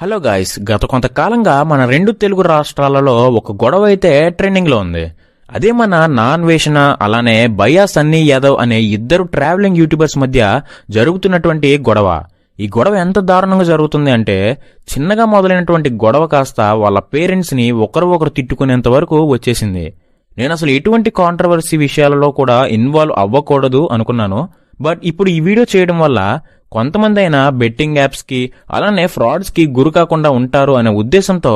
Hello guys, గత కొంతకాలంగా మన రెండు తెలుగు రాష్ట్రాలలో ఒక గొడవ అయితే ట్రెండింగ్ లో ఉంది. అదే మన నాన్వేషణ అలానే భయ్యా సన్నీ యాదవ్ అనే ఇద్దరు ట్రావెలింగ్ యూట్యూబర్స్ మధ్య జరుగుతున్నటువంటి గొడవ. ఈ గొడవ ఎంత దారుణంగా జరుగుతుంది అంటే, చిన్నగా మొదలైనటువంటి గొడవ కాస్త వాళ్ళ పేరెంట్స్ ని ఒకరు తిట్టుకునేంత వరకు వచ్చేసింది. నేను అసలు ఎటువంటి కాంట్రవర్సీ విషయాలలో కూడా ఇన్వాల్వ్ అవ్వకూడదు అనుకున్నాను. బట్ ఇప్పుడు ఈ వీడియో చేయడం వల్ల కొంతమంది అయినా బెట్టింగ్ యాప్స్ కి అలానే ఫ్రాడ్స్ కి గురి కాకుండా ఉంటారు అనే ఉద్దేశంతో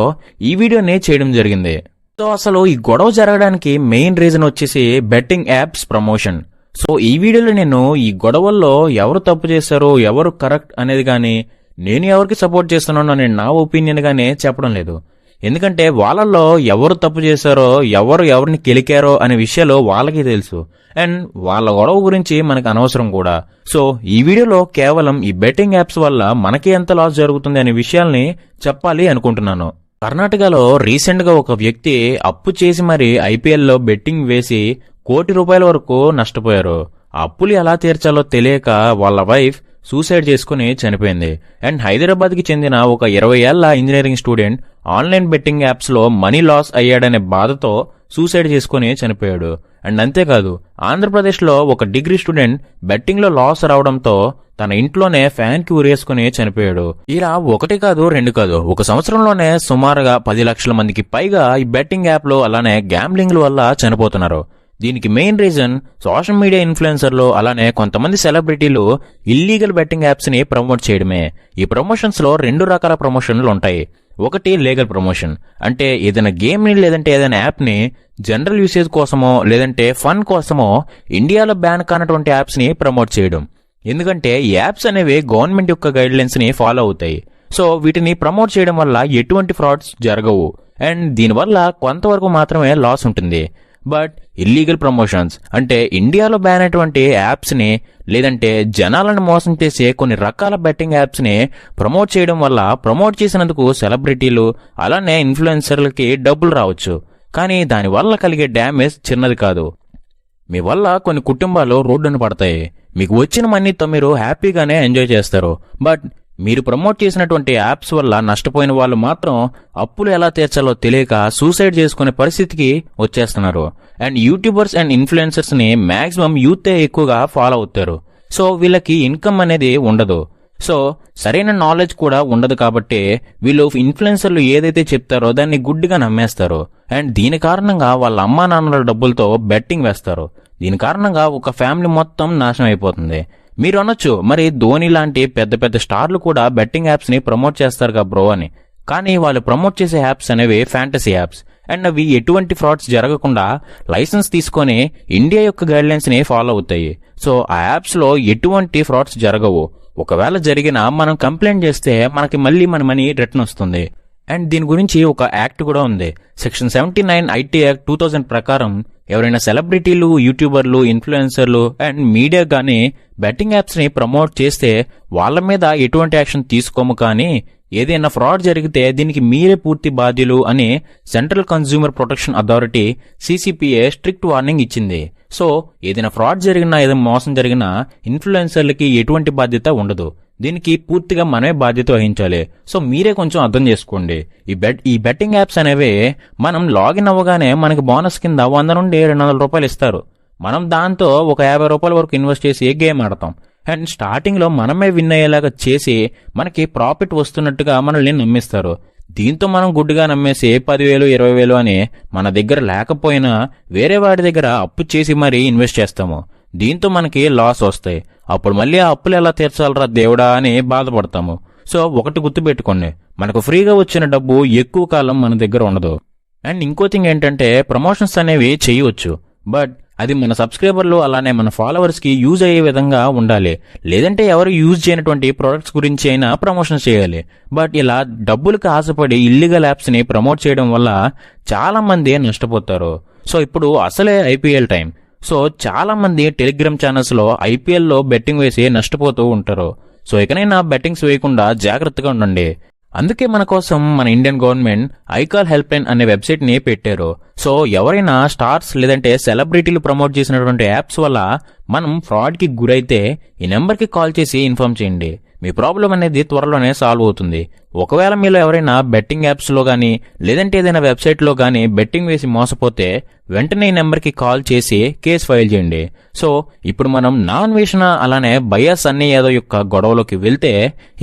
ఈ వీడియోని చేయడం జరిగింది. సో అసలు ఈ గొడవ జరగడానికి మెయిన్ రీజన్ వచ్చేసి బెట్టింగ్ యాప్స్ ప్రమోషన్. సో ఈ వీడియోలో నేను ఈ గొడవల్లో ఎవరు తప్పు చేశారో ఎవరు కరెక్ట్ అనేది గానీ, నేను ఎవరికి సపోర్ట్ చేస్తున్నానో అనే నా ఒపీనియన్ గానే చెప్పడం లేదు. ఎందుకంటే వాళ్ళల్లో ఎవరు తప్పు చేశారో ఎవరిని కెలికారో అనే విషయాలు వాళ్ళకి తెలుసు. అండ్ వాళ్ళ గొడవ గురించి మనకు అనవసరం కూడా. సో ఈ వీడియోలో కేవలం ఈ బెట్టింగ్ యాప్స్ వల్ల మనకి ఎంత లాస్ జరుగుతుంది అనే విషయాల్ని చెప్పాలి అనుకుంటున్నాను. కర్ణాటకలో రీసెంట్ గా ఒక వ్యక్తి అప్పు చేసి మరి ఐపీఎల్ లో బెట్టింగ్ వేసి ₹1,00,00,000 వరకు నష్టపోయారు. ఆ అప్పులు ఎలా తీర్చాలో తెలియక వాళ్ళ వైఫ్ సూసైడ్ చేసుకుని చనిపోయింది. అండ్ హైదరాబాద్ కి చెందిన ఒక 20 ఏళ్ల engineering student online betting apps లో మనీ లాస్ అయ్యాడనే బాధతో సూసైడ్ చేసుకుని చనిపోయాడు. అండ్ అంతేకాదు, ఆంధ్రప్రదేశ్ లో ఒక డిగ్రీ స్టూడెంట్ బెట్టింగ్ లో లాస్ రావడంతో తన ఇంట్లోనే ఫ్యాన్ కి ఉరేసుకుని చనిపోయాడు. ఇలా ఒకటి కాదు రెండు కాదు, ఒక సంవత్సరంలోనే సుమారుగా 10 లక్షల మందికి పైగా ఈ బెట్టింగ్ యాప్ లో అలానే గ్యాంబ్లింగ్ వల్ల చనిపోతున్నారు. దీనికి మెయిన్ రీజన్ సోషల్ మీడియా ఇన్ఫ్లుయెన్సర్లు అలానే కొంతమంది సెలబ్రిటీలు ఇల్లీగల్ బెట్టింగ్ యాప్స్ ని ప్రమోట్ చేయడమే. ఈ ప్రమోషన్స్ లో 2 రకాల ప్రమోషన్లు ఉంటాయి. ఒకటి లీగల్ ప్రమోషన్, అంటే ఏదైనా గేమ్ ని లేదంటే ఏదైనా యాప్ ని జనరల్ యూసేజ్ కోసమో లేదంటే ఫన్ కోసమో ఇండియాలో బ్యాన్ కానటువంటి యాప్స్ ని ప్రమోట్ చేయడం. ఎందుకంటే ఈ యాప్స్ అనేవి గవర్నమెంట్ యొక్క గైడ్ లైన్స్ ని ఫాలో అవుతాయి. సో వీటిని ప్రమోట్ చేయడం వల్ల ఎటువంటి ఫ్రాడ్స్ జరగవు అండ్ దీనివల్ల కొంతవరకు మాత్రమే లాస్ ఉంటుంది. బట్ ఇల్లీగల్ ప్రమోషన్స్ అంటే ఇండియాలో బ్యాన్ అయినటువంటి యాప్స్ ని లేదంటే జనాలను మోసం చేసే కొన్ని రకాల బెట్టింగ్ యాప్స్ ని ప్రమోట్ చేయడం వల్ల ప్రమోట్ చేసినందుకు సెలబ్రిటీలు అలానే ఇన్ఫ్లుయెన్సర్లకి డబ్బులు రావచ్చు. కానీ దానివల్ల కలిగే డ్యామేజ్ చిన్నది కాదు. మీ వల్ల కొన్ని కుటుంబాలు రోడ్డున పడతాయి. మీకు వచ్చిన మనీతో మీరు హ్యాపీగానే ఎంజాయ్ చేస్తారు. బట్ మీరు ప్రమోట్ చేసినటువంటి యాప్స్ వల్ల నష్టపోయిన వాళ్ళు మాత్రం అప్పులు ఎలా తీర్చాలో తెలియక సూసైడ్ చేసుకునే పరిస్థితికి వచ్చేస్తున్నారు. అండ్ యూట్యూబర్స్ అండ్ ఇన్ఫ్లుయెన్సర్స్ ని మాక్సిమం యూతే ఎక్కువగా ఫాలో అవుతారు. సో వీళ్ళకి ఇన్కమ్ అనేది ఉండదు. సో సరైన నాలెడ్జ్ కూడా ఉండదు. కాబట్టి వీళ్ళు ఇన్ఫ్లుయెన్సర్లు ఏదైతే చెప్తారో దాన్ని గుడ్డిగా నమ్మేస్తారు. అండ్ దీని కారణంగా వాళ్ళ అమ్మా నాన్నల డబ్బులతో బెట్టింగ్ వేస్తారు. దీని కారణంగా ఒక ఫ్యామిలీ మొత్తం నాశనం అయిపోతుంది. మీరు అనొచ్చు, మరి ధోని లాంటి పెద్ద పెద్ద స్టార్లు కూడా బెట్టింగ్ యాప్స్ ని ప్రమోట్ చేస్తారుగా బ్రో అని. కానీ వాళ్ళు ప్రమోట్ చేసే యాప్స్ అనేవి ఫ్యాంటసీ యాప్స్ అండ్ అవి ఎటువంటి ఫ్రాడ్స్ జరగకుండా లైసెన్స్ తీసుకొని ఇండియా యొక్క గైడ్ లైన్స్ ని ఫాలో అవుతాయి. సో ఆ యాప్స్ లో ఎటువంటి ఫ్రాడ్స్ జరగవు. ఒకవేళ జరిగినా మనం కంప్లైంట్ చేస్తే మనకి మళ్ళీ మన మనీ రిటర్న్ వస్తుంది. అండ్ దీని గురించి ఒక యాక్ట్ కూడా ఉంది. సెక్షన్ 79 ఐటీ యాక్ట్ 2000 ప్రకారం ఎవరైనా సెలబ్రిటీలు, యూట్యూబర్లు, ఇన్ఫ్లుయెన్సర్లు అండ్ మీడియా గానీ బెట్టింగ్ యాప్స్ ని ప్రమోట్ చేస్తే వాళ్ళ మీద ఎటువంటి యాక్షన్ తీసుకోము. కానీ ఏదైనా ఫ్రాడ్ జరిగితే దీనికి మీరే పూర్తి బాధ్యులు అని central consumer protection authority CCPA strict warning ఇచ్చింది. సో ఏదైనా ఫ్రాడ్ జరిగినా ఏదైనా మోసం జరిగినా ఇన్ఫ్లుయెన్సర్లకి ఎటువంటి బాధ్యత ఉండదు. దీనికి పూర్తిగా మనమే బాధ్యత వహించాలి. సో మీరే కొంచెం అర్థం చేసుకోండి. ఈ బెట్టింగ్ యాప్స్ అనేవి మనం లాగిన్ అవ్వగానే మనకి బోనస్ కింద 100 నుండి 200 రూపాయలు ఇస్తారు. మనం దాంతో ఒక 50 రూపాయల వరకు ఇన్వెస్ట్ చేసి గేమ్ ఆడతాం. అండ్ స్టార్టింగ్ లో మనమే విన్ అయ్యేలాగా చేసి మనకి ప్రాఫిట్ వస్తున్నట్టుగా మనల్ని నమ్మిస్తారు. దీంతో మనం గుడ్డుగా నమ్మేసి 10,000 20,000 అని మన దగ్గర లేకపోయినా వేరే వాడి దగ్గర అప్పు చేసి మరీ ఇన్వెస్ట్ చేస్తాము. దీంతో మనకి లాస్ వస్తాయి. అప్పుడు మళ్ళీ ఆ అప్పులు ఎలా తీర్చాలరా దేవుడా అని బాధపడతాము. సో ఒకటి గుర్తుపెట్టుకోండి, మనకు ఫ్రీగా వచ్చిన డబ్బు ఎక్కువ కాలం మన దగ్గర ఉండదు. అండ్ ఇంకో థింగ్ ఏంటంటే, ప్రమోషన్స్ అనేవి చేయవచ్చు. బట్ అది మన సబ్స్క్రైబర్లు అలానే మన ఫాలోవర్స్ కి యూజ్ అయ్యే విధంగా ఉండాలి. లేదంటే ఎవరు యూజ్ చేయనటువంటి ప్రొడక్ట్స్ గురించి అయినా ప్రమోషన్స్ చేయాలి. బట్ ఇలా డబ్బులకు ఆశపడి ఇల్లీగల్ యాప్స్ ని ప్రమోట్ చేయడం వల్ల చాలా మంది నష్టపోతారు. సో ఇప్పుడు అసలే ఐపీఎల్ టైం. సో చాలా మంది టెలిగ్రామ్ ఛానల్స్ లో ఐపీఎల్ లో బెట్టింగ్ వేసి నష్టపోతూ ఉంటారు. సో ఇకనైనా బెట్టింగ్స్ వేయకుండా జాగ్రత్తగా ఉండండి. అందుకే మన కోసం మన ఇండియన్ గవర్నమెంట్ ఐకాల్ హెల్ప్ లైన్ అనే వెబ్సైట్ ని పెట్టారు. సో ఎవరైనా స్టార్స్ లేదంటే సెలబ్రిటీలు ప్రమోట్ చేసినటువంటి యాప్స్ వల్ల మనం ఫ్రాడ్ కి గురైతే ఈ నెంబర్ కి కాల్ చేసి ఇన్ఫార్మ్ చేయండి. మీ ప్రాబ్లం అనేది త్వరలోనే సాల్వ్ అవుతుంది. ఒకవేళ మీలో ఎవరైనా బెట్టింగ్ యాప్స్లో కానీ లేదంటే ఏదైనా వెబ్సైట్లో కానీ బెట్టింగ్ వేసి మోసపోతే వెంటనే ఈ నెంబర్కి కాల్ చేసి కేసు ఫైల్ చేయండి. సో ఇప్పుడు మనం నాన్వేషణ అలానే భయ్యా సన్నీ యాదవ్ యొక్క గొడవలోకి వెళ్తే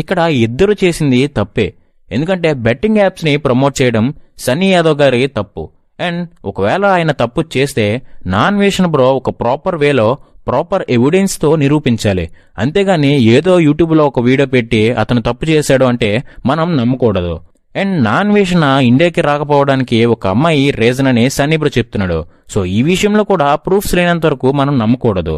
ఇక్కడ ఇద్దరు చేసింది తప్పే. ఎందుకంటే బెట్టింగ్ యాప్స్ని ప్రమోట్ చేయడం సన్నీ యాదవ్ గారి తప్పు. అండ్ ఒకవేళ ఆయన తప్పు చేస్తే నాన్వేషణ బ్రో ఒక ప్రాపర్ వేలో ప్రాపర్ ఎవిడెన్స్తో నిరూపించాలి. అంతేగాని ఏదో యూట్యూబ్లో ఒక వీడియో పెట్టి అతను తప్పు చేశాడు అంటే మనం నమ్మకూడదు. అండ్ నాన్వేషణ ఇండియాకి రాకపోవడానికి ఒక అమ్మాయి రీజన్ అని సన్నీ బ్రో చెప్తున్నాడు. సో ఈ విషయంలో కూడా ప్రూఫ్స్ లేనంత వరకు మనం నమ్మకూడదు.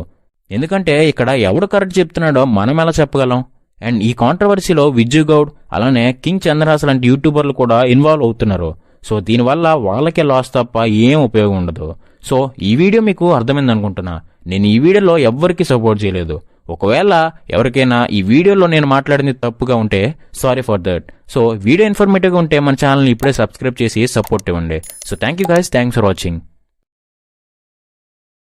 ఎందుకంటే ఇక్కడ ఎవడు కరెక్ట్ చెప్తున్నాడో మనం ఎలా చెప్పగలం? అండ్ ఈ కాంట్రవర్సీలో విజయ్ గౌడ్ అలానే కింగ్ చంద్రహాస్ లాంటి యూట్యూబర్లు కూడా ఇన్వాల్వ్ అవుతున్నారు. సో దీనివల్ల వాళ్ళకే లాస్ తప్ప ఏం ఉపయోగం ఉండదు. సో ఈ వీడియో మీకు అర్థమైంది అనుకుంటున్నా. నేను ఈ వీడియోలో ఎవ్వరికి సపోర్ట్ చేయలేదు. ఒకవేళ ఎవరికైనా ఈ వీడియోలో నేను మాట్లాడింది తప్పుగా ఉంటే sorry for that. So video ఇన్ఫర్మేటివ్గా ఉంటే మన ఛానల్ని ఇప్పుడే సబ్స్క్రైబ్ చేసి సపోర్ట్ ఇవ్వండి. So thank you guys, thanks for watching.